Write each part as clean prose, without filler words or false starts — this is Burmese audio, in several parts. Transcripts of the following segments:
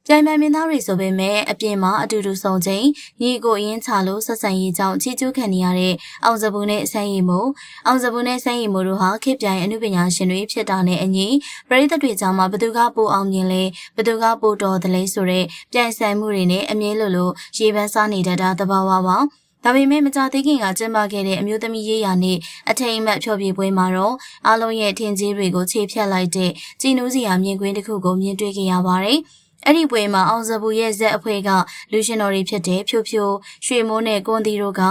ပြိုင်ပန်မင်းသားတွေဆိုပေမဲ့အပြင်မှာအတူတူဆုံချိန်ညီကိုအရင်ချလို့ဆက်ဆံရေးကြောင့်ချီကျူးခံနေရတဲ့အောင်စပူနဲ့ဆန်းရီမို့အောင်စပူနဲ့ဆန်းရီမို့တို့ဟာခေတ်ပြိုင်အမှုပညာရှင်တွေဖြစ်တာနဲ့အညီပရိသတ်တွေကြားမှာဘသူကပိုအောင်မြင်လဲဘသူကပိုတော်တယ်လဲဆိုတဲ့ပြိုင်ဆိုင်မှုတွေနဲ့အမြဲလိုရေပန်းစားနေတတ်တာသဘာဝပါဒါပေမဲ့မကြသေးခင်ကကျင်းပခဲ့တဲ့အမျိုးသမီးရေးရာနဲ့အထိမ်းအမှတ်ဖျော်ဖြေပွဲမှာတော့အားလုံးရဲ့ထင်ကြီးတွေကိုခြေဖြတ်လိုက်တဲ့ကြည်နူးစရာမြင်ကွင်းတစ်ခုကိုမြင်တွေ့ခဲ့ရပါတယ်။အဲ့ဒီပွဲမှာအောင်စပူရဲ့ဇက်အဖွဲ့ကလူရှင်တော်တွေဖြစ်တဲ့ဖြိုးဖြိုးရွှေမိုးနဲ့ကွန်တီတို့က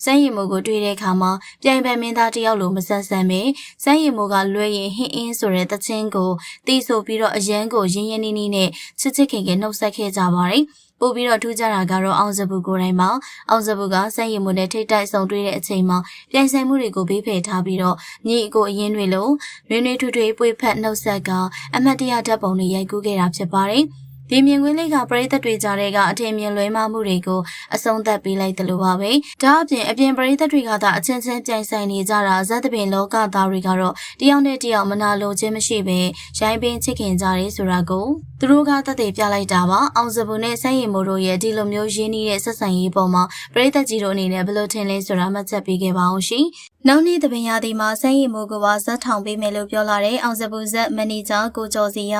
စမ်းရည်မိုးကိုတွေ့တဲ့အခါမှာပြိုင်ပန်မင်းသားတယောက်လိုမဆန်းဆန်းပဲစမ်းရည်မိုးကလွဲရင်ဟင်းအင်းဆိုတဲ့သချင်းကိုတီးဆိုပြီးတော့အရန်ကိုရင်းရင်းနှီးနှီးနဲ့ချစ်ချစ်ခင်ခင်နှုတ်ဆက်ခဲ့ကြပါတယ်။ပို့ပြီးတော့ထူးခြားတာကတော့အောင်စပူကိုယ်တိုင်မှာအောင်စပူကစမ်းရည်မှုနဲ့ထိတ်တိုက်ဆုံတွေ့တဲ့အချိန်မှာပြိုင်ဆိုင်မှုတွေကိုဘေးဖယ်ထားပြီးတော့ညီအကိုအရင်တွေလိုနွေးနွေးထွေးထွေးပွေဖက်နှုတ်ဆက်ကအမတ်တရဓာတ်ပုံတွေရိုက်ကူးခဲ့တာဖြစ်ပါတယ်ဒီမြင်ကွင်းလေးကပရိသတ်တွေကြားထဲကအထင်မြင်လွဲမှားမှုတွေကိုအဆုံးသတ်ပေးလိုက်တယ်လို့ပါပဲဒါအပြင်ပရိသတ်တွေကသာအချင်းချင်းပြိုင်ဆိုင်နေကြတာဇက်သပင်လောကသားတွေကတော့တယောက်နဲ့တယောက်မနာလိုခြင်းမရှိပဲရိုင်းပင်းချစ်ခင်ကြတယ်ဆိုတာကိုသူတို့ကသက်သေပြလိုက်တာပါအောင်စပူနဲ့ဆန်းရည်မိုးတို့ရဲ့ဒီလိုမျိုးရင်းနှီးတဲ့ဆက်ဆံရေးပေါ်မှာပရိသတ်ကြီးတို့အနေနဲ့ဘယ်လိုထင်လဲဆိုတာမှတ်ချက်ပေးခဲ့ပါအောင်ရှင်နောက်နေ့တပင်ရာသီမှာဆန်းရည်မိုးကပါဇက်ထောင်ပေးမယ်လို့ပြောလာတဲ့အောင်စပူဇက်မန်နေဂျာကိုကျော်စီရ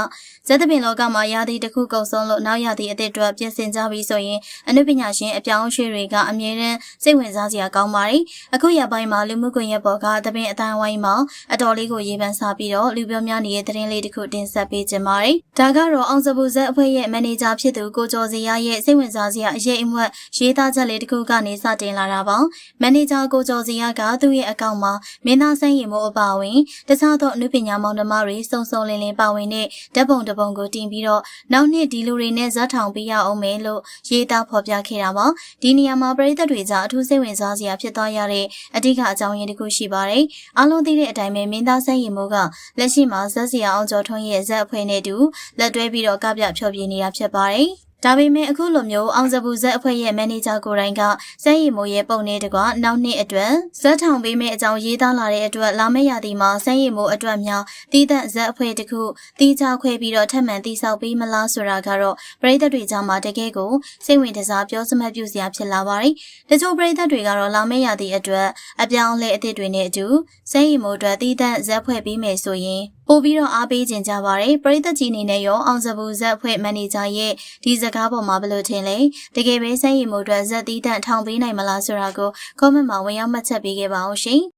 ဇက်သပင်လောကမှာရာသီတစ်ခုကုန်ဆုံးလို့နောက်ရာသီအသစ်အတွက်ပြင်ဆင်ကြပြီဆိုရင်အနုပညာရှင်အပြောင်းအရွှေ့တွေကအမြဲတမ်းစိတ်ဝင်စားစရာကောင်းပါတယ်အခုရပိုင်းမှာလူမှုကွန်ရက်ပေါ်ကတပင်အတိုင်းဝိုင်းမှာအတော်လေးကိုရေပန်းစားပြီးတော့လူပြောများနေတဲ့သတင်းလေးတစ်ခုတင်ဆက်ပေးခြင်းပါတယ်ဒါကတော့အောင်စပူဇက်အဖွဲ့ရဲ့မန်နေဂျာဖြစ်သူကိုကျော်စီရရဲ့စိတ်ဝင်စားစရာအရေးအမွတ်ရေးသားချက်လေးတစ်ခုကနေစတင်လာတာပါမန်နေဂျာကိုကျော်စီရကသူ့ရဲ့အကောင့်မှာမင်းသားဆန်းရည်မိုးအပါအဝင်တခြားသောအနုပညာမောင်နှမတွေစုံစုံလင်လင်ပါဝင်တဲ့ဓာတ်ပုံတစ်ပုံကိုတင်ပြီးတော့နောက်နှစ်ဒီလူတွေနဲ့ဇက်ထောင်ပေးရအောင်မယ်လို့ရေးသားဖော်ပြခဲ့တာပါဒီနေရာမှာပရိသတ်တွေကြားအထူးစိတ်ဝင်စားစရာဖြစ်သွားရတဲ့အဓိကအကြောင်းရင်းတစ်ခုရှိပါတယ်အားလုံးသိတဲ့အတိုင်းပဲမင်းသားဆန်းရည်မိုးကလက်ရှိမှာဇက်စရာအောင်ကျော်ထွန်းရဲ့ဇက်အဖွဲ့နဲ့တူလက်တွဲပြီးတော့ကပြဖျော်ဖြေနေတာဖြစ်ပါတယ်ဒါပေမဲ့အခုလိုမျိုးအောင်စပူဇက်အဖွဲ့ရဲ့မန်နေဂျာကိုယ်တိုင်ကစမ်းရည်မိုးရဲ့ပုံနဲ့တကွနောက်နှစ်အတွက်ဇက်ထောင်ပေးမဲ့အကြောင်းရေးသားလာတဲ့အတွက်လာမယ့်ရာသီမှာစမ်းရည်မိုးအတွက်များတီးသန့်ဇက်အဖွဲ့တစ်ခုတီးခြားခွဲပြီးတော့ထပ်မံတိဆောက်ပေးမလားဆိုတာကတော့ပရိသတ်တွေကြားမှာတကယ်ကိုစိတ်ဝင်စားပြောစမှတ်ပြုစရာဖြစ်လာပါတယ်။တချို့ပရိသတ်တွေကတော့လာမယ့်ရာသီအတွက်အပြောင်းအလဲအသစ်တွေနဲ့အတူစမ်းရည်မိုးအတွက်တီးသန့်ဇက်ဖွဲ့ပေးမယ်ဆိုရင်ပို့ပြီးတော့အားပေးခြင်းကြပါတယ်ပရိသတ်ကြီးအနေနဲ့ရောအောင်စပူဇက်အဖွဲ့မန်နေဂျာရဲ့ဒီစကားပေါ်မှာဘယ်လိုထင်လဲတကယ်ပဲစမ်းရည်မိုးအတွက်ဇက်တီးတန့်ထောင်ပေးနိုင်မလားဆိုတာကို comment မှာဝင်ရောက်မှတ်ချက်ပေးခဲ့ပါအောင်ရှင်